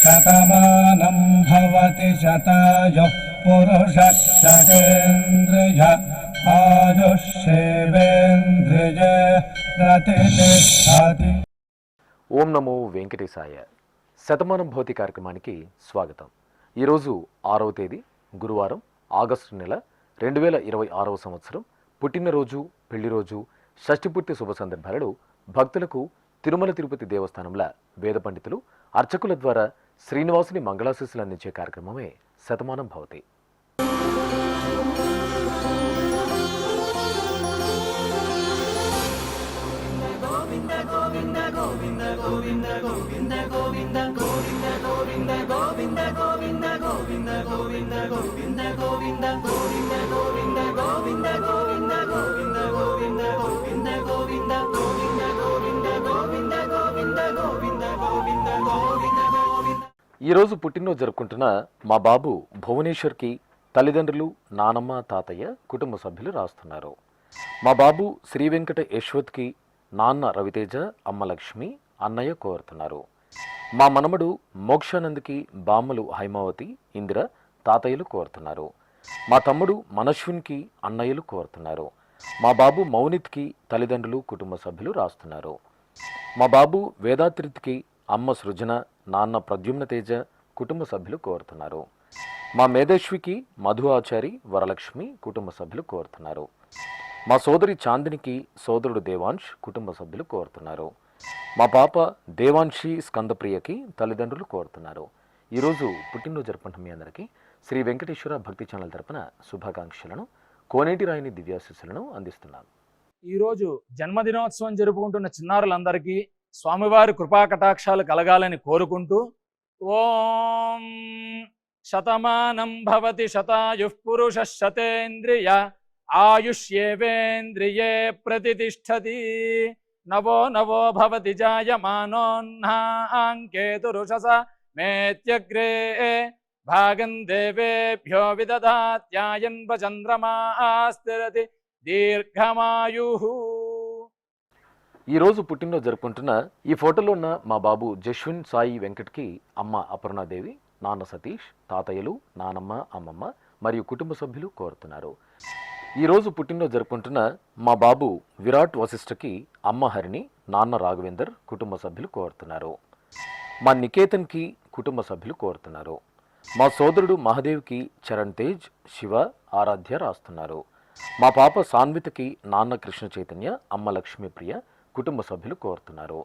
శతమానం భవతి శతాయుః పురుషः శతేంద్రియ ఆయుష్యేవేంద్రియ ప్రతిష్టతి. ఓం నమో వెంకటేశాయ. శతమానం భవతి కార్యక్రమానికి స్వాగతం. ఈరోజు 6వ తేదీ గురువారం, ఆగస్టు నెల 2026వ సంవత్సరం. పుట్టినరోజు, పెళ్లిరోజు, షష్ఠిపూర్తి శుభ సందర్భాలలో భక్తులకు తిరుమల తిరుపతి దేవస్థానంల వేద పండితులు, అర్చకుల ద్వారా శ్రీనివాసుని మంగళాశీస్సులు అందించే కార్యక్రమమే శతమానం భవతి. ఈరోజు పుట్టినరోజు జరుపుకుంటున్న మా బాబు భువనేశ్వర్కి తల్లిదండ్రులు, నానమ్మ, తాతయ్య, కుటుంబ సభ్యులు రాస్తున్నారు. మా బాబు శ్రీ వెంకట యశ్వత్కి నాన్న రవితేజ, అమ్మ లక్ష్మి, అన్నయ్య కోరుతున్నారు. మా మనమడు మోక్షానంద్కి బామ్మలు హైమావతి, ఇందిర, తాతయ్యలు కోరుతున్నారు. మా తమ్ముడు మనశ్విన్కి అన్నయ్యలు కోరుతున్నారు. మా బాబు మౌనిత్కి తల్లిదండ్రులు, కుటుంబ సభ్యులు రాస్తున్నారు. మా బాబు వేదాత్రిత్కి అమ్మ సృజన, నాన్న ప్రద్యుమ్న తేజ, కుటుంబ సభ్యులు కోరుతున్నారు. మా మేధేశ్వికి మధు ఆచారి, వరలక్ష్మి, కుటుంబ సభ్యులు కోరుతున్నారు. మా సోదరి చాందినికి సోదరుడు దేవాంశ్, కుటుంబ సభ్యులు కోరుతున్నారు. మా పాప దేవాంశి స్కందప్రియకి తల్లిదండ్రులు కోరుతున్నారు. ఈరోజు పుట్టినరోజు జరుపుకుంటున్న మీ అందరికీ శ్రీ వెంకటేశ్వర భక్తి ఛానల్ తరపున శుభాకాంక్షలను, కోనేటి రాయిని దివ్యాశీస్సులను అందిస్తున్నాను. ఈరోజు జన్మదినోత్సవం జరుపుకుంటున్న చిన్నారులందరికీ స్వామివారి కృపాకటాక్షాలు కలగాలని కోరుకుంటూ, ఓం శతమానం భవతి శతాయుః పురుషः శతేంద్రియ ఆయుష్యేవేంద్రియే ప్రతిష్టతి. నవో నవో భవతి జాయమానోన్హాంకేతురుషస మేత్యగ్రే భాగం దేవేభ్యో విదధాత్యాయన్వ చంద్రమాస్థిరతి దీర్ఘమాయుః. ఈరోజు పుట్టినరోజు జరుపుకుంటున్న ఈ ఫోటోలో ఉన్న మా బాబు జశ్విన్ సాయి వెంకట్కి అమ్మ అపర్ణాదేవి, నాన్న సతీష్, తాతయ్యలు, నానమ్మ, అమ్మమ్మ మరియు కుటుంబ సభ్యులు కోరుతున్నారు. ఈరోజు పుట్టినరోజు జరుపుకుంటున్న మా బాబు విరాట్ వశిష్ఠకి అమ్మ హరిణి, నాన్న రాఘవేందర్, కుటుంబ సభ్యులు కోరుతున్నారు. మా నికేతన్కి కుటుంబ సభ్యులు కోరుతున్నారు. మా సోదరుడు మహాదేవ్కి చరణ్ తేజ్, శివ, ఆరాధ్య రాస్తున్నారు. మా పాప సాన్వితకి నాన్న కృష్ణ చైతన్య, అమ్మ లక్ష్మీప్రియ, కుటుంబ సభ్యులు కోరుతున్నారు.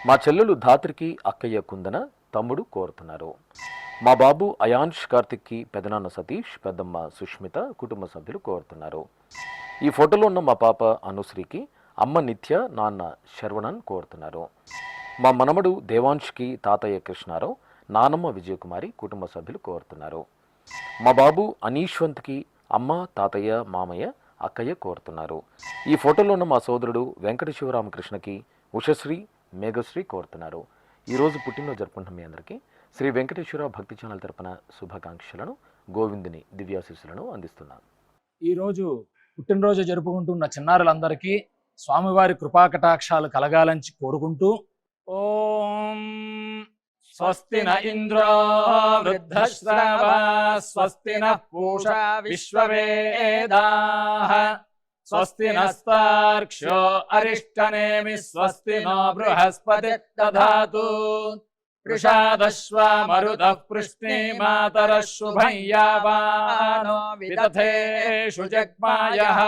మా చెల్లెలు ధాత్రికి అక్కయ్య కుందన, తమ్ముడు కోరుతున్నారు. మా బాబు అయాన్ష్ కార్తిక్కి పెదనాన్న సతీష్, పెద్దమ్మ సుష్మిత, కుటుంబ సభ్యులు కోరుతున్నారు. ఈ ఫోటోలో ఉన్న మా పాప అనుశ్రీకి అమ్మ నిత్య, నాన్న శర్వణన్ కోరుతున్నారు. మా మనమడు దేవాంష్కి తాతయ్య కృష్ణారావు, నానమ్మ విజయకుమారి, కుటుంబ సభ్యులు కోరుతున్నారు. మా బాబు అనీశ్వంత్కి అమ్మ, తాతయ్య, మామయ్య, అక్కయ్య కోరుతున్నారు. ఈ ఫోటోలో ఉన్న మా సోదరుడు వెంకట శివరామకృష్ణకి ఉషశ్రీ, మేఘశ్రీ కోరుతున్నారు. ఈరోజు పుట్టినరోజు జరుపుకుంటున్న మీ అందరికీ శ్రీ వెంకటేశ్వర భక్తి ఛానల్ తరపున శుభాకాంక్షలను, గోవిందుని దివ్యాశీస్సులను అందిస్తున్నాను. ఈరోజు పుట్టినరోజు జరుపుకుంటున్న చిన్నారులందరికీ స్వామివారి కృపాకటాక్షాలు కలగాలని కోరుకుంటూ, ఓం స్వస్తి న ఇంద్రో వృద్ధశ్రవా స్వస్తి న పూషా విశ్వవేదాః స్వస్తి నస్తార్క్ష్యో అరిష్టనేమి స్వస్తి నో బృహస్పతి దధాతు వృషాదశ్వా మరుదః పృష్ణీమాతరః శుభం యావానో విదథేషు జగ్మాయః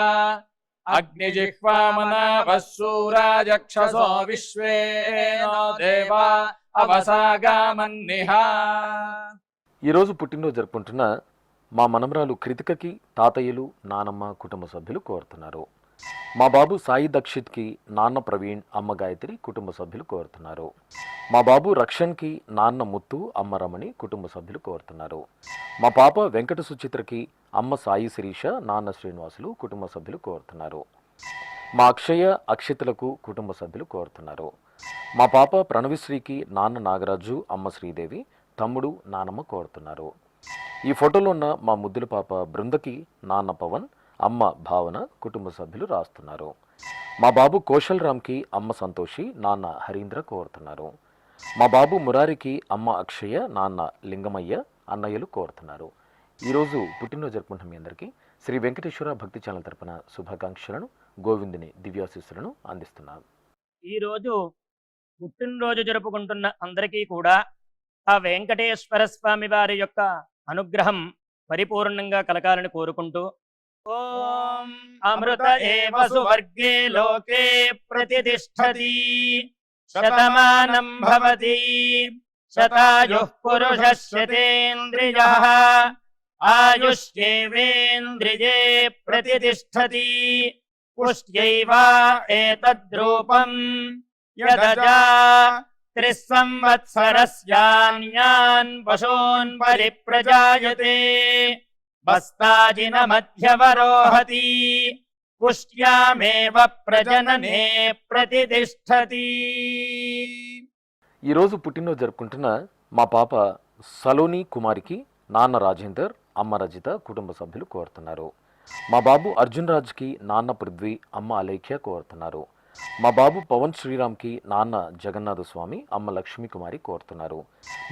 అగ్నిజిహ్వామనావః శూరాజక్షసో విశ్వేనో దేవా అవసాగామన్నిహా. ఈరోజు పుట్టినరోజు జరుపుకుంటున్న మా మనమరాలు కృతికకి తాతయ్యలు, నానమ్మ, కుటుంబ సభ్యులు కోరుతున్నారు. మా బాబు సాయి దక్షిత్కి నాన్న ప్రవీణ్, అమ్మ గాయత్రి, కుటుంబ సభ్యులు కోరుతున్నారు. మా బాబు రక్షణ్కి నాన్న ముత్తు, అమ్మ రమణి, కుటుంబ సభ్యులు కోరుతున్నారు. మా పాప వెంకట సుచిత్రకి అమ్మ సాయి శిరీష, నాన్న శ్రీనివాసులు, కుటుంబ సభ్యులు కోరుతున్నారు. మా అక్షయ, అక్షితులకు కుటుంబ సభ్యులు కోరుతున్నారు. మా పాప ప్రణవిశ్రీకి నాన్న నాగరాజు, అమ్మ శ్రీదేవి, తమ్ముడు, నానమ్మ కోరుతున్నారు. ఈ ఫోటోలో ఉన్న మా ముద్దుల పాప బృందకి నాన్న పవన్, అమ్మ భావన, కుటుంబ సభ్యులు రాస్తున్నారు. మా బాబు కోశల్ రామ్కి అమ్మ సంతోషి, నాన్న హరీంద్ర కోరుతున్నారు. మా బాబు మురారికి అమ్మ అక్షయ, నాన్న లింగమయ్య, అన్నయ్యలు కోరుతున్నారు. ఈరోజు పుట్టినరోజు జరుపుకుంటున్న మీ అందరికీ శ్రీ వెంకటేశ్వర భక్తి ఛానల్ తరపున శుభాకాంక్షలను, గోవిందుని దివ్యాశీస్సులను అందిస్తున్నాను. ఈరోజు పుట్టినరోజు జరుపుకుంటున్న అందరికీ కూడా ఆ వెంకటేశ్వర స్వామి వారి యొక్క అనుగ్రహం పరిపూర్ణంగా కలగాలని కోరుకుంటూ, ఓం అమృత ఏవ సువర్గే లోకే ప్రతిష్టతి శతమానం భవతి శతాయుః పురుషः శతేంద్రియః ఆయుష్యేవేంద్రియే ప్రతిష్టతి పుష్ట్యైవ ఏతద్రూపం యదజా త్రిస్సంవత్సరస్యాన్యాన్ పశూన్ పరిప్రజాయతే బస్తాజిన మధ్యవరోహతి పుష్ట్యామేవ ప్రజననే ప్రతిష్టతి. ఈరోజు పుట్టినరోజు జరుపుకుంటున్న మా పాప సలోని కుమారికి నాన్న రాజేందర్, అమ్మ రజిత కుటుంబ సభ్యులు కోరుతున్నారు. మా బాబు అర్జున్ రాజ్కి నాన్న పృథ్వీ, అమ్మ అలేఖ్య కోరుతున్నారు. మా బాబు పవన్ శ్రీరామ్కి నాన్న జగన్నాథ స్వామి, అమ్మ లక్ష్మీ కుమారి కోరుతున్నారు.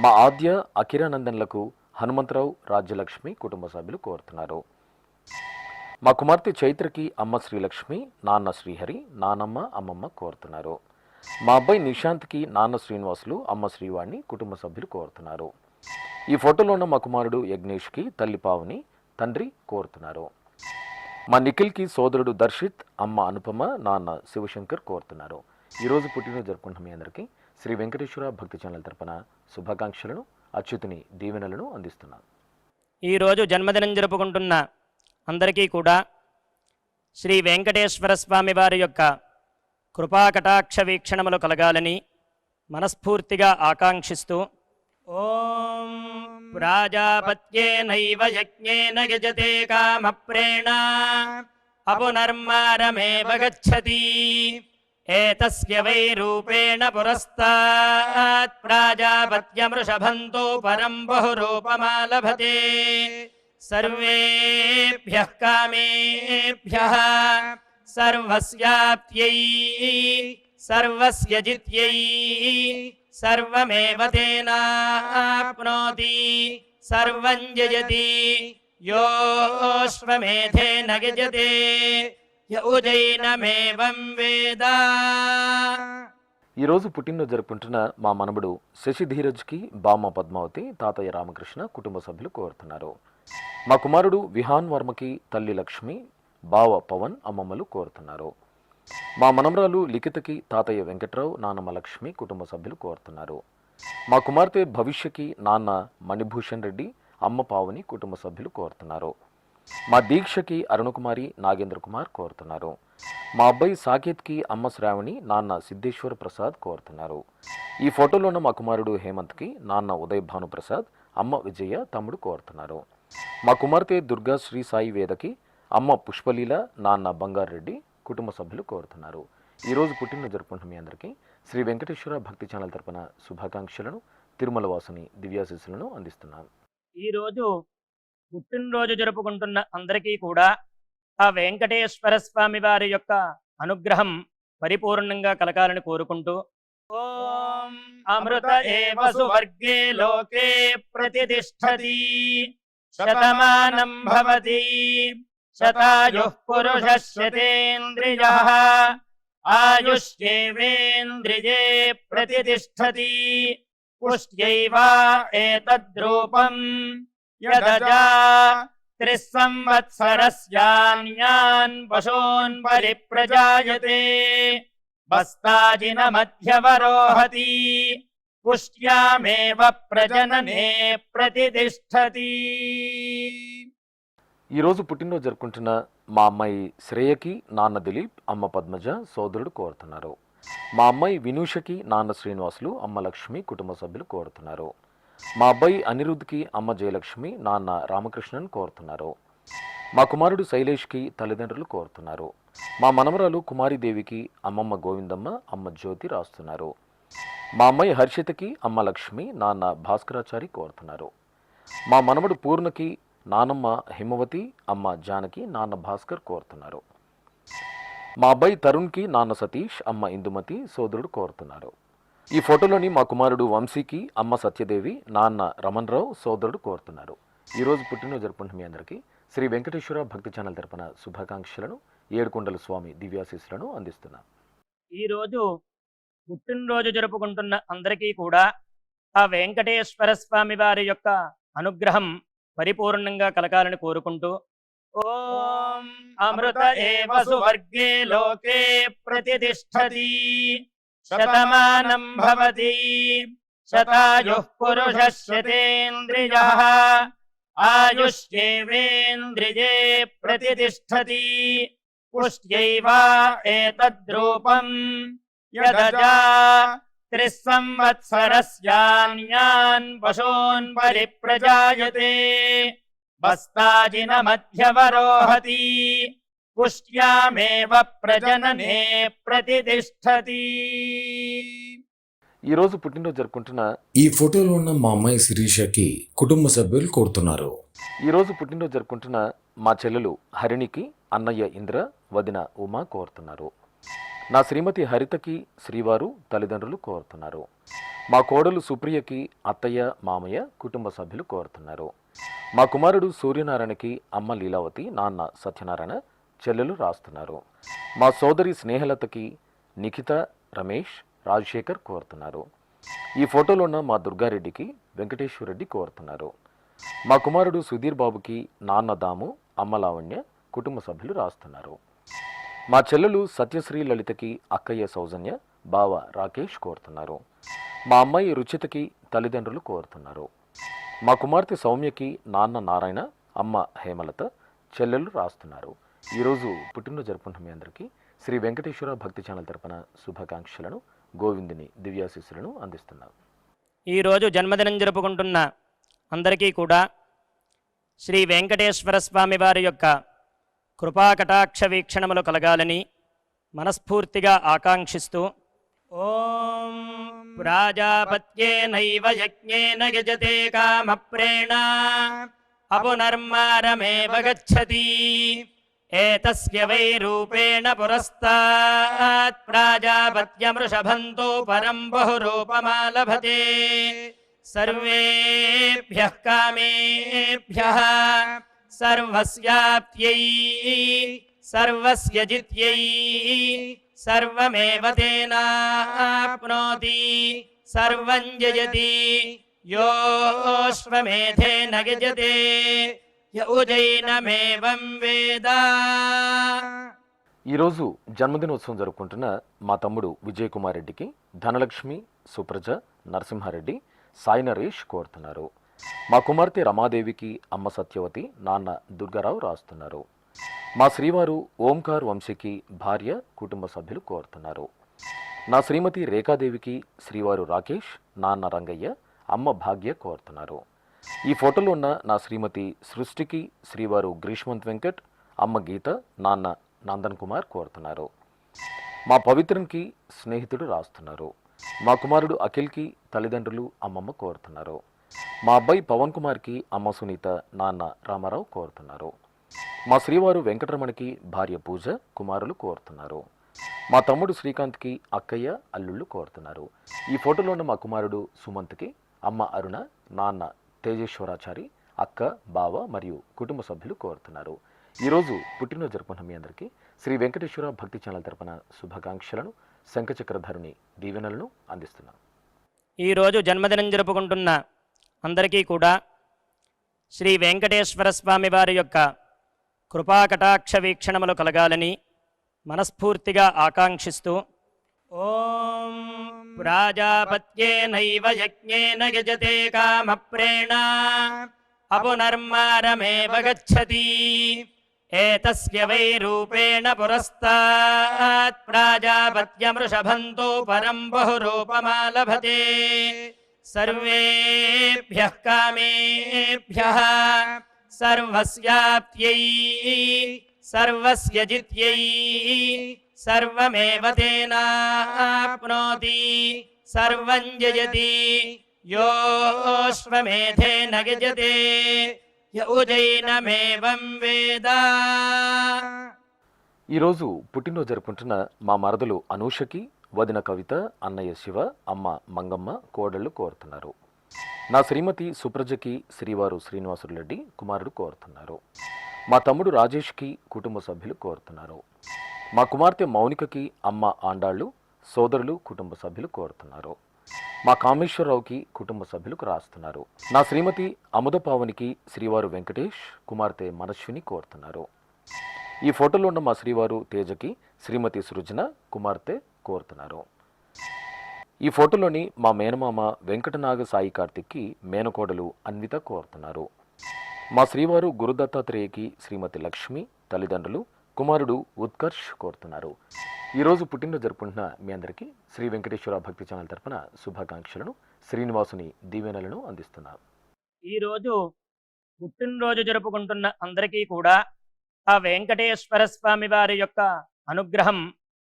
మా ఆద్య అకిరానందన్లకు హనుమంతరావు, రాజ్యలక్ష్మి కుటుంబ సభ్యులు కోరుతున్నారు. మా కుమార్తె చైత్రకి అమ్మ శ్రీలక్ష్మి, నాన్న శ్రీహరి, నానమ్మ అమ్మమ్మ కోరుతున్నారు. మా అబ్బాయి నిశాంత్కి నాన్న శ్రీనివాసులు, అమ్మ శ్రీవాణి కుటుంబ సభ్యులు కోరుతున్నారు. ఈ ఫోటోలో ఉన్న మా కుమారుడు యజ్ఞేష్కి తల్లి పావని, తండ్రి కోరుతున్నారు. మా నిఖిల్కి సోదరుడు దర్శిత్, అమ్మ అనుపమ, నాన్న శివశంకర్ కోరుతున్నారు. ఈరోజు పుట్టినరోజు జరుపుకుంటున్న మీ అందరికీ శ్రీ వెంకటేశ్వర భక్తి ఛానల్ తరపున శుభాకాంక్షలను, అచ్యుతుని దీవెనలను అందిస్తున్నాను. ఈరోజు జన్మదినం జరుపుకుంటున్న అందరికీ కూడా శ్రీ వెంకటేశ్వర స్వామి వారి యొక్క కృపాకటాక్ష వీక్షణములు కలగాలని మనస్ఫూర్తిగా ఆకాంక్షిస్తూ, ఓం ప్రాజాపత్యేనైవ యజ్ఞేన యజతే కామప్రేణ అపునర్మారమేవ గచ్చతి ఏతస్య వై రూపేణ పురస్తాత్ ప్రాజాపత్యమృషభంతో పరం బహురూపమాలభతే సర్వేభ్యః కామేభ్యః సర్వస్యాప్త్యై సర్వస్య జిత్యై సర్వమేవ తేనాప్నోతి సర్వం జయతి యోశ్వమేధేన గజతే యౌజైనమేవం వేద. ఈరోజు పుట్టినరోజు జరుపుకుంటున్న మా మనబడు శశి ధీరజ్కి బామ్మ పద్మావతి, తాతయ్య రామకృష్ణ కుటుంబ సభ్యులు కోరుతున్నారు. మా కుమారుడు విహాన్ వర్మకి తల్లి లక్ష్మి, బావ పవన్, అమ్మమ్మలు కోరుతున్నారు. మా మనమరాలు లిఖితకి తాతయ్య వెంకట్రావు, నాన్నమ్మ లక్ష్మి కుటుంబ సభ్యులు కోరుతున్నారు. మా కుమార్తె భవిష్యకి నాన్న మణిభూషణ్ రెడ్డి, అమ్మ పావని కుటుంబ సభ్యులు కోరుతున్నారు. మా దీక్షకి అరుణకుమారి, నాగేంద్ర కుమార్ కోరుతున్నారు. మా అబ్బాయి సాకేత్కి అమ్మ శ్రావణి, నాన్న సిద్ధేశ్వర ప్రసాద్ కోరుతున్నారు. ఈ ఫోటోలో ఉన్న మా కుమారుడు హేమంత్కి నాన్న ఉదయ్ భాను ప్రసాద్, అమ్మ విజయ, తమ్ముడు కోరుతున్నారు. మా కుమార్తె దుర్గా శ్రీ సాయి వేదకి అమ్మ పుష్పలీల, నాన్న బంగారెడ్డి కుటుంబ సభ్యులు కోరుతున్నారు. ఈరోజు పుట్టినరోజు జరుపుకుంటున్న మీ అందరికీ శ్రీ వెంకటేశ్వర భక్తి ఛానల్ తరపున శుభాకాంక్షలను, తిరుమల వాసుని దివ్యాశీస్సులను అందిస్తున్నాను. ఈరోజు పుట్టినరోజు జరుపుకుంటున్న అందరికీ కూడా ఆ వెంకటేశ్వర స్వామి వారి యొక్క అనుగ్రహం పరిపూర్ణంగా కలగాలని కోరుకుంటూ, ఓం అమృత ఏవ సువర్గే లోకే ప్రతిష్టతి శతమానం భవతి శతాయుః పురుషः శతేంద్రియః ఆయుష్యేవేంద్రియే ప్రతిష్టతి పుష్ట్యైవ ఏతద్రూపం యదజా త్రిస్సంవత్సరస్యాన్యాన్ పశూన్ పరిప్రజాయతే బస్తాజిన మధ్యవరోహతి పుష్ట్యామేవ ప్రజననే ప్రతిష్టతి. ఈరోజు పుట్టినరోజు జరుపుకుంటున్న మా అమ్మాయి శ్రేయకి నాన్న దిలీప్, అమ్మ పద్మజ, సోదరుడు కోరుతున్నారు. మా అమ్మాయి వినూషకి నాన్న శ్రీనివాసులు, అమ్మ లక్ష్మి కుటుంబ సభ్యులు కోరుతున్నారు. మా అబ్బాయి అనిరుద్ధ్కి అమ్మ జయలక్ష్మి, నాన్న రామకృష్ణన్ కోరుతున్నారు. మా కుమారుడు శైలేష్కి తల్లిదండ్రులు కోరుతున్నారు. మా మనవరాలు కుమారిదేవికి అమ్మమ్మ గోవిందమ్మ, అమ్మ జ్యోతి రాస్తున్నారు. మా అమ్మాయి హర్షితకి అమ్మ లక్ష్మి, నాన్న భాస్కరాచారి కోరుతున్నారు. మా మనవడు పూర్ణకి నానమ్మ హిమవతి, అమ్మ జానకి, నాన్న భాస్కర్ కోరుతున్నారు. మా అబ్బాయి తరుణ్కి నాన్న సతీష్, అమ్మ ఇందుమతి, సోదరుడు కోరుతున్నారు. ఈ ఫోటోలోని మా కుమారుడు వంశీకి అమ్మ సత్యదేవి, నాన్న రమణ్ రావు, సోదరుడు కోరుతున్నారు. ఈరోజు పుట్టినరోజు జరుపుకుంటున్న మీ అందరికీ శ్రీ వెంకటేశ్వర భక్తి ఛానల్ తరపున శుభాకాంక్షలను, ఏడుకొండల స్వామి దివ్యాశీస్సులను అందిస్తున్నాం. ఈరోజు పుట్టినరోజు జరుపుకుంటున్న అందరికీ కూడా ఆ వెంకటేశ్వర స్వామి వారి యొక్క అనుగ్రహం పరిపూర్ణంగా కలగాలని కోరుకుంటూ ఓం అమృత ఏవ సువర్గే లోకే ప్రతిష్ఠతి శతమానం భవతి శతాయుః పురుషः శతేంద్రియః ఆయుష్యేవేంద్రియే ప్రతిష్ఠతి పుష్ట్యైవ ఏతద్రూపం యదజా త్రిస్సంవత్సరస్యాన్యాన్ పశూన్ పరిప్రజాయతే బస్తాజిన మధ్యవరోహతి పుష్ట్యామేవ ప్రజననే ప్రతిష్ఠతి. ఈరోజు పుట్టినరోజు జరుపుకుంటున్న ఈ ఫోటోలో ఉన్న మా అమ్మాయి శిరీషకి కుటుంబ సభ్యులు కోరుతున్నారు. ఈరోజు పుట్టినరోజు జరుపుకుంటున్న మా చెల్లెలు హరిణికి అన్నయ్య ఇంద్ర, వదిన ఉమా కోరుతున్నారు. నా శ్రీమతి హరితకి శ్రీవారు తల్లిదండ్రులు కోరుతున్నారు. మా కోడలు సుప్రియకి అత్తయ్య, మామయ్య, కుటుంబ సభ్యులు కోరుతున్నారు. మా కుమారుడు సూర్యనారాయణకి అమ్మ లీలావతి, నాన్న సత్యనారాయణ, చెల్లెలు రాస్తున్నారు. మా సోదరి స్నేహలతకి నిఖిత, రమేష్, రాజశేఖర్ కోరుతున్నారు. ఈ ఫోటోలో ఉన్న మా దుర్గారెడ్డికి వెంకటేశ్వరరెడ్డి కోరుతున్నారు. మా కుమారుడు సుధీర్ బాబుకి నాన్న దాము, అమ్మ లావణ్య, కుటుంబ సభ్యులు రాస్తున్నారు. మా చెల్లెలు సత్యశ్రీ లలితకి అక్కయ్య సౌజన్య, బావ రాకేష్ కోరుతున్నారు. మా అమ్మాయి రుచితకి తల్లిదండ్రులు కోరుతున్నారు. మా కుమార్తె సౌమ్యకి నాన్న నారాయణ, అమ్మ హేమలత, చెల్లెలు రాస్తున్నారు. ఈరోజు పుట్టినరోజు జరుపుకుంటున్న మీ అందరికీ శ్రీ వెంకటేశ్వర భక్తి ఛానల్ తరపున శుభాకాంక్షలను, గోవిందుని దివ్యాశీస్సులను అందిస్తున్నాం. ఈరోజు జన్మదినం జరుపుకుంటున్న అందరికీ కూడా శ్రీ వెంకటేశ్వర స్వామి వారి యొక్క కృపాకటాక్ష వీక్షణములు కలగాలని మనస్ఫూర్తిగా ఆకాంక్షిస్తూ ఓం ప్రాజాపత్యేనైవ యజ్ఞేన యజతే కామప్రేణ అపునర్మారమేవ గచ్చతి ఏతస్య వై రూపేణ పురస్తాత్ ప్రాజాపత్యమృషభంతో పరం బహురూపమాలభతే సర్వేభ్యః కామేభ్యః సర్వస్యాప్త్యై సర్వస్య జిత్యై సర్వమేవ తేనాప్నోతి సర్వం జయతి యోశ్వమేధేన గజతే యౌజైనమేవం వేద. ఈరోజు జన్మదినోత్సవం జరుపుకుంటున్న మా తమ్ముడు విజయ్ కుమార్ రెడ్డికి ధనలక్ష్మి, సుప్రజ, నరసింహారెడ్డి, సాయి నరేష్ కోరుతున్నారు. మా కుమార్తె రమాదేవికి అమ్మ సత్యవతి, నాన్న దుర్గారావు రాస్తున్నారు. మా శ్రీవారు ఓంకార్ వంశీకి భార్య, కుటుంబ సభ్యులు కోరుతున్నారు. నా శ్రీమతి రేఖాదేవికి శ్రీవారు రాకేష్, నాన్న రంగయ్య, అమ్మ భాగ్య కోరుతున్నారు. ఈ ఫోటోలో ఉన్న నా శ్రీమతి సృష్టికి శ్రీవారు గ్రీష్మంత్ వెంకట్, అమ్మ గీత, నాన్న నందన్ కుమార్ కోరుతున్నారు. మా పవిత్రన్కి స్నేహితుడు రాస్తున్నారు. మా కుమారుడు అఖిల్కి తల్లిదండ్రులు, అమ్మమ్మ కోరుతున్నారు. మా అబ్బాయి పవన్ కుమార్కి అమ్మ సునీత, నాన్న రామారావు కోరుతున్నారు. మా శ్రీవారు వెంకటరమణకి భార్య పూజ, కుమారులు కోరుతున్నారు. మా తమ్ముడు శ్రీకాంత్కి అక్కయ్య, అల్లుళ్ళు కోరుతున్నారు. ఈ ఫోటోలో ఉన్న మా కుమారుడు సుమంత్కి అమ్మ అరుణ, నాన్న తేజేశ్వరాచారి, అక్క, బావ మరియు కుటుంబ సభ్యులు కోరుతున్నారు. ఈరోజు పుట్టినరోజు జరుపుకున్న మీ అందరికీ శ్రీ వెంకటేశ్వర భక్తి ఛానల్ తరపున శుభాకాంక్షలను, శంఖచక్రధరుని దీవెనలను అందిస్తున్నాం. ఈరోజు జన్మదినం జరుపుకుంటున్న అందరికీ కూడా శ్రీ వెంకటేశ్వర స్వామి వారి యొక్క కృపాకటాక్ష వీక్షణములు కలగాలని మనస్ఫూర్తిగా ఆకాంక్షిస్తూ ఓం ప్రాజాపత్యేనైవ యజ్ఞేన యజతే కామప్రేణ అపునర్మారమేవ గచ్చతి ఏతస్య వై రూపేణ పురస్తాత్ ప్రాజాపత్యమృషభంతో పరం బహురూపమాలభతే సర్వేభ్యః కామేభ్యః సర్వస్యాప్త్యై సర్వస్య జిత్యై సర్వమేవ తేనాప్నోతి సర్వం జయతి యోశ్వమేధేన గజతే యౌజైనమేవం వేద. ఈరోజు పుట్టినరోజు జరుపుకుంటున్న మా మరదలు అనూషకి, వదిన కవిత, అన్నయ్య శివ, అమ్మ మంగమ్మ, కోడళ్ళు కోరుతున్నారు. నా శ్రీమతి సుప్రజకి శ్రీవారు శ్రీనివాసులు రెడ్డి కుమారుడు కోరుతున్నారు. మా తమ్ముడు రాజేష్కి కుటుంబ సభ్యులు కోరుతున్నారు. మా కుమార్తె మౌనికకి అమ్మ ఆండాళ్ళు, సోదరులు కుటుంబ సభ్యులు కోరుతున్నారు. మా కామేశ్వరరావుకి కుటుంబ సభ్యులకు రాస్తున్నారు. నా శ్రీమతి అముదపావనికి శ్రీవారు వెంకటేష్, కుమార్తె మనస్విని కోరుతున్నారు. ఈ ఫోటోలో ఉన్న మా శ్రీవారు తేజకి శ్రీమతి సృజన, కుమార్తె కోరుతున్నారు. ఈ ఫోటోలోని మా మేనమామ వెంకటనాగ సాయి కార్తిక్కి మేనకోడలు అన్విత కోరుతున్నారు. మా శ్రీవారు గురుదత్తాత్రేయకి శ్రీమతి లక్ష్మి, తల్లిదండ్రులు, కుమారుడు ఉత్కర్ష్ కోరుతున్నారు. ఈరోజు పుట్టినరోజు జరుపుకుంటున్న మీ అందరికీ శ్రీ వెంకటేశ్వర భక్తి ఛానల్ తరపున శుభాకాంక్షలను, శ్రీనివాసుని దీవెనలను అందిస్తున్నారు. ఈరోజు పుట్టినరోజు జరుపుకుంటున్న అందరికీ కూడా ఆ వెంకటేశ్వర స్వామి వారి యొక్క అనుగ్రహం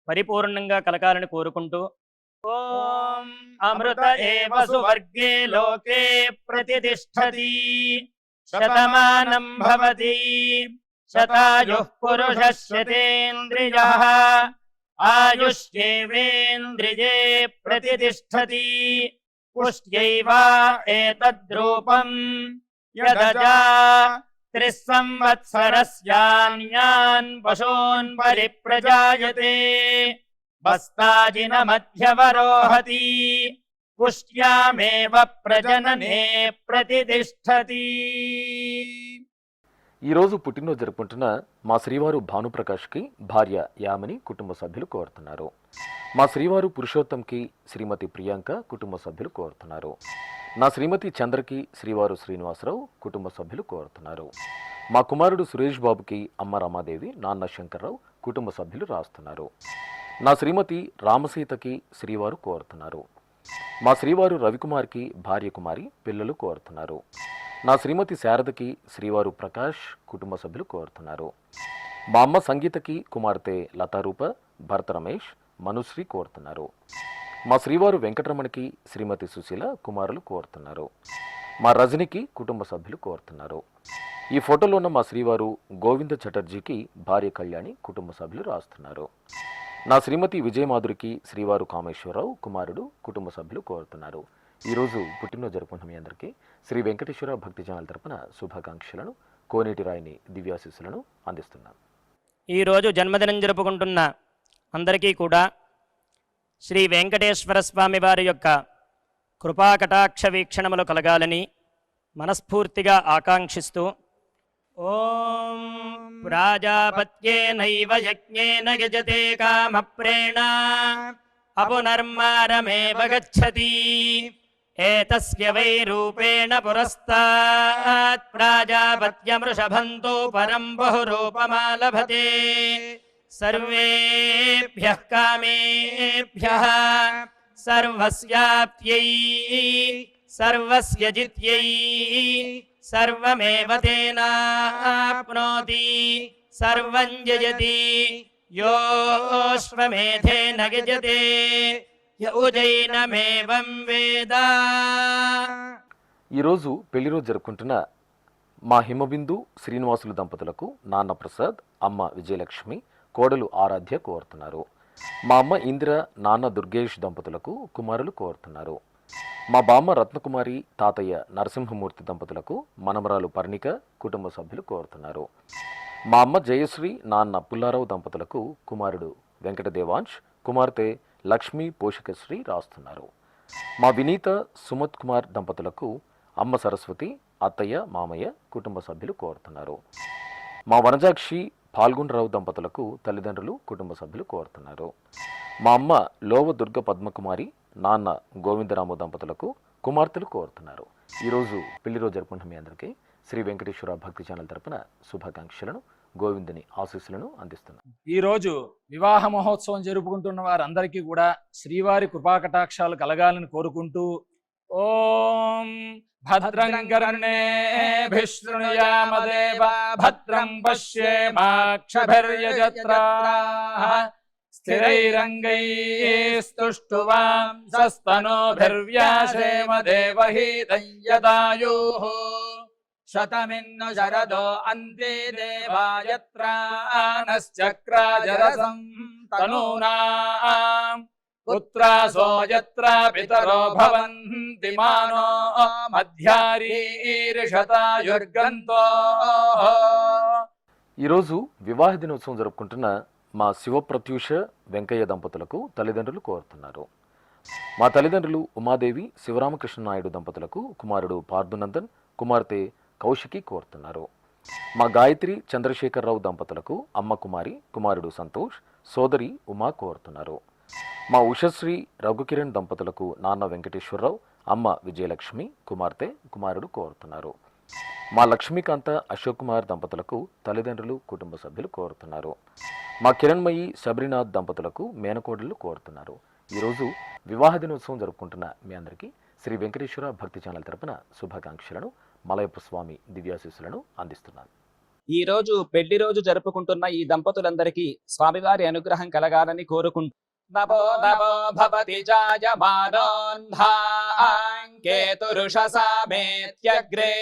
పరిపూర్ణంగా కలగాలని కోరుకుంటూ, ఓం అమృత ఏవ సువర్గే లోకే ప్రతిష్ఠతి శతమానం భవతి శతాయుః పురుషः శతేంద్రియః ఆయుష్యేవేంద్రియే ప్రతిష్ఠతి పుష్ట్యైవ ఏతద్రూపం యదజా త్రిస్సంవత్సరస్యాన్యాన్ పశూన్ పరిప్రజాయతే బస్తాజిన మధ్యవరోహతి పుష్ట్యామేవ ప్రజననే ప్రతిష్ఠతి. ఈరోజు పుట్టినరోజు జరుపుకుంటున్న మా శ్రీవారు భానుప్రకాష్కి భార్య యామిని కుటుంబ సభ్యులు కోరుతున్నారు. మా శ్రీవారు పురుషోత్తంకి శ్రీమతి ప్రియాంక కుటుంబ సభ్యులు కోరుతున్నారు. నా శ్రీమతి చంద్రకి శ్రీవారు శ్రీనివాసరావు కుటుంబ సభ్యులు కోరుతున్నారు. మా కుమారుడు సురేష్ బాబుకి అమ్మ రమాదేవి, నాన్న శంకర్రావు కుటుంబ సభ్యులు రాస్తున్నారు. నా శ్రీమతి రామసీతకి శ్రీవారు కోరుతున్నారు. మా శ్రీవారు రవికుమార్కి భార్య కుమారి, పిల్లలు కోరుతున్నారు. నా శ్రీమతి శారదకి శ్రీవారు ప్రకాష్ కుటుంబ సభ్యులు కోరుతున్నారు. మా అమ్మ సంగీతకి కుమార్తె లతారూప, భర్త రమేష్, మనుశ్రీ కోరుతున్నారు. మా శ్రీవారు వెంకటరమణకి శ్రీమతి సుశీల కుమారులు కోరుతున్నారు. మా రజనికి కుటుంబ సభ్యులు కోరుతున్నారు. ఈ ఫోటోలో ఉన్న మా శ్రీవారు గోవింద చటర్జీకి భార్య కళ్యాణి కుటుంబ సభ్యులు రాస్తున్నారు. నా శ్రీమతి విజయమాధురికి శ్రీవారు కామేశ్వరరావు కుమారుడు కుటుంబ సభ్యులు కోరుతున్నారు. ఈరోజు పుట్టినరోజు జరుపుకుంటున్న మీ అందరికీ శ్రీ వెంకటేశ్వర భక్తి ఛానల్ తరపున శుభాకాంక్షలను, కోనేటి రాయిని దివ్యాశీస్సులను అందిస్తున్నాను. ఈరోజు జన్మదినం జరుపుకుంటున్న అందరికీ కూడా శ్రీ వెంకటేశ్వర స్వామి వారి యొక్క కృపాకటాక్ష వీక్షణములు కలగాలని మనస్ఫూర్తిగా ఆకాంక్షిస్తూ, ఓం ప్రాజాపత్యేనైవ యజ్ఞేన యజతే కామప్రేణ అపునర్మారమేవ గచ్చతి ఏతస్య వై రూపేణ పురస్తాత్ ప్రాజాపత్యమృషభంతో పరం బహురూపమాలభతే సర్వేభ్యః కామేభ్యః సర్వస్యాప్త్యై సర్వస్య జిత్యై సర్వమేవ తేనాప్నోతి సర్వం జయతి యోऽశ్వమేధేన యజతే య ఉజైనమేవం వేద. ఈరోజు పెళ్లి రోజు జరుపుకుంటున్న మా హిమబిందు శ్రీనివాసులు దంపతులకు నాన్న ప్రసాద్, అమ్మ విజయలక్ష్మి, కోడలు ఆరాధ్య కోరుతున్నారు. మా అమ్మ ఇందిర, నాన్న దుర్గేష్ దంపతులకు కుమారులు కోరుతున్నారు. మా బామ్మ రత్నకుమారి, తాతయ్య నరసింహమూర్తి దంపతులకు మనమరాలు పర్ణిక కుటుంబ సభ్యులు కోరుతున్నారు. మా అమ్మ జయశ్రీ, నాన్న పుల్లారావు దంపతులకు కుమారుడు వెంకటదేవాంశ్, కుమార్తె లక్ష్మీ పోషకశ్రీ రాస్తున్నారు. మా వినీత, సుమత్ కుమార్ దంపతులకు అమ్మ సరస్వతి, అత్తయ్య, మామయ్య కుటుంబ సభ్యులు కోరుతున్నారు. మా వనజాక్షి, పాల్గొండరావు దంపతులకు తల్లిదండ్రులు కుటుంబ సభ్యులు కోరుతున్నారు. మా అమ్మ లోవ దుర్గ పద్మకుమారి, నాన్న గోవిందరాము దంపతులకు కుమార్తెలు కోరుతున్నారు. ఈరోజు పెళ్లి రోజు జరుపుకుంటున్న మీ అందరికీ శ్రీ వెంకటేశ్వర భక్తి ఛానల్ తరపున శుభాకాంక్షలను, గోవిందుని ఆశీస్సులను అందిస్తున్నాను. ఈరోజు వివాహ మహోత్సవం జరుపుకుంటున్న వారందరికీ కూడా శ్రీవారి కృపాకటాక్షాలు కలగాలని కోరుకుంటూ, ఓం భద్రం కర్ణేభిః శృణుయామ దేవా భద్రం పశ్యేమాక్షభిర్యజత్రాః స్థిరైరంగైస్తుష్టువాంసస్తనూభిర్వ్యాసేమ దేవహీతం యదాయుః శతమిన్ను శరదో అంతే దేవాయత్రానశ్చక్రాజరసం తనూనాం పుత్రాసో యత్ర పితరో భవంతి మానో మధ్యారీర్షతాయుర్గంతో. ఈరోజు వివాహ దినోత్సవం జరుపుకుంటున్న మా శివప్రత్యూష వెంకయ్య దంపతులకు తల్లిదండ్రులు కోరుతున్నారు. మా తల్లిదండ్రులు ఉమాదేవి శివరామకృష్ణ నాయుడు దంపతులకు కుమారుడు పార్థునందన్, కుమార్తె కౌశికి కోరుతున్నారు. మా గాయత్రి చంద్రశేఖరరావు దంపతులకు అమ్మ కుమారి, కుమారుడు సంతోష్, సోదరి ఉమా కోరుతున్నారు. మా ఉషశ్రీ రఘుకిరణ్ దంపతులకు నాన్న వెంకటేశ్వరరావు, అమ్మ విజయలక్ష్మి, కుమార్తె, కుమారుడు కోరుతున్నారు. మా లక్ష్మీకాంత అశోక్ కుమార్ దంపతులకు తల్లిదండ్రులు, కుటుంబ సభ్యులు కోరుతున్నారు. మా కిరణ్మయి శబరినాథ్ దంపతులకు మేనకోడళ్ళు కోరుతున్నారు. ఈరోజు వివాహ దినోత్సవం జరుపుకుంటున్న మీ అందరికీ శ్రీ వెంకటేశ్వర భక్తి ఛానల్ తరపున శుభాకాంక్షలను, మలయప్ప స్వామి దివ్యాశీస్సులను అందిస్తున్నాను. ఈ రోజు పెళ్లి రోజు జరుపుకుంటున్న ఈ దంపతులందరికీ స్వామివారి అనుగ్రహం కలగాలని కోరుకుంటూ నమో నమో భవతి జాయమానోన్ధాంకేతురుషసామేత్యగ్రే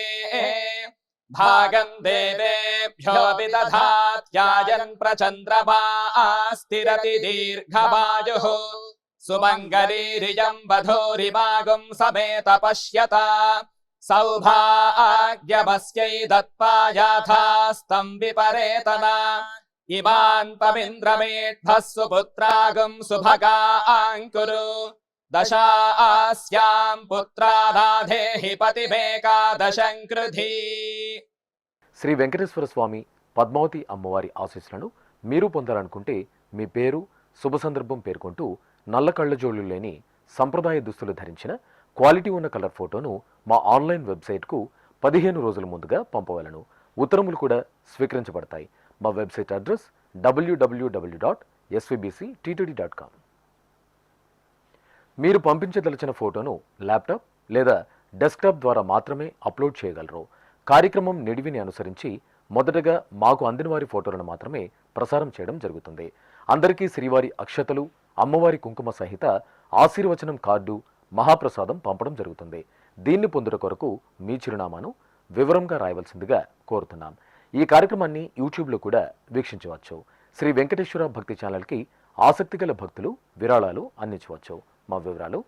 భాగం దేవేభ్యో విదధాత్యాయన్ ప్రచంద్రమాస్తిరతి దీర్ఘమాయుః సుమంగళీరియం వధూరిమాగం సమేత పశ్యత సౌభాగ్యమస్యై దత్పాయాథాస్తం విపరేతన ఇమాన్ పవింద్రమేఢ్భస్సు పుత్రాగం సుభగాంకురు దశాస్యాం పుత్రానాధేహి పతిమేకాదశం కృధి. శ్రీ వెంకటేశ్వర స్వామి పద్మావతి అమ్మవారి ఆశీస్సులను మీరు పొందాలనుకుంటే మీ పేరు, శుభ సందర్భం పేర్కొంటూ నల్ల కళ్ళజోళ్లు లేని సంప్రదాయ దుస్తులు ధరించిన క్వాలిటీ ఉన్న కలర్ ఫోటోను మా ఆన్లైన్ వెబ్సైట్కు 15 రోజుల ముందుగా పంపవలను. ఉత్తరములు కూడా స్వీకరించబడతాయి. మా వెబ్సైట్ అడ్రస్ www.svbcttd.com. మీరు పంపించదలిచిన ఫోటోను ల్యాప్టాప్ లేదా డెస్క్టాప్ ద్వారా మాత్రమే అప్లోడ్ చేయగలరు. కార్యక్రమం నిడివిని అనుసరించి మొదటగా మాకు అందిన వారి ఫోటోలను మాత్రమే ప్రసారం చేయడం జరుగుతుంది. అందరికీ శ్రీవారి అక్షతలు, అమ్మవారి కుంకుమ సహిత ఆశీర్వచనం కార్డు, మహాప్రసాదం పంపడం జరుగుతుంది. దీన్ని పొందుట కొరకు మీ చిరునామాను వివరంగా రాయవలసిందిగా కోరుతున్నాం. ఈ కార్యక్రమాన్ని యూట్యూబ్లో కూడా వీక్షించవచ్చు. శ్రీ వెంకటేశ్వర భక్తి ఛానల్కి ఆసక్తి గల భక్తులు విరాళాలు అందించవచ్చు. మా వివరాలు: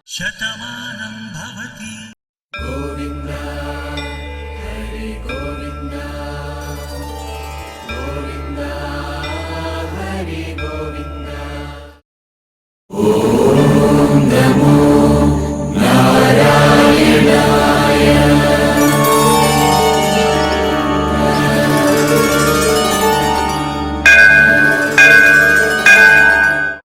శతమానం భవతి. ఓం నమో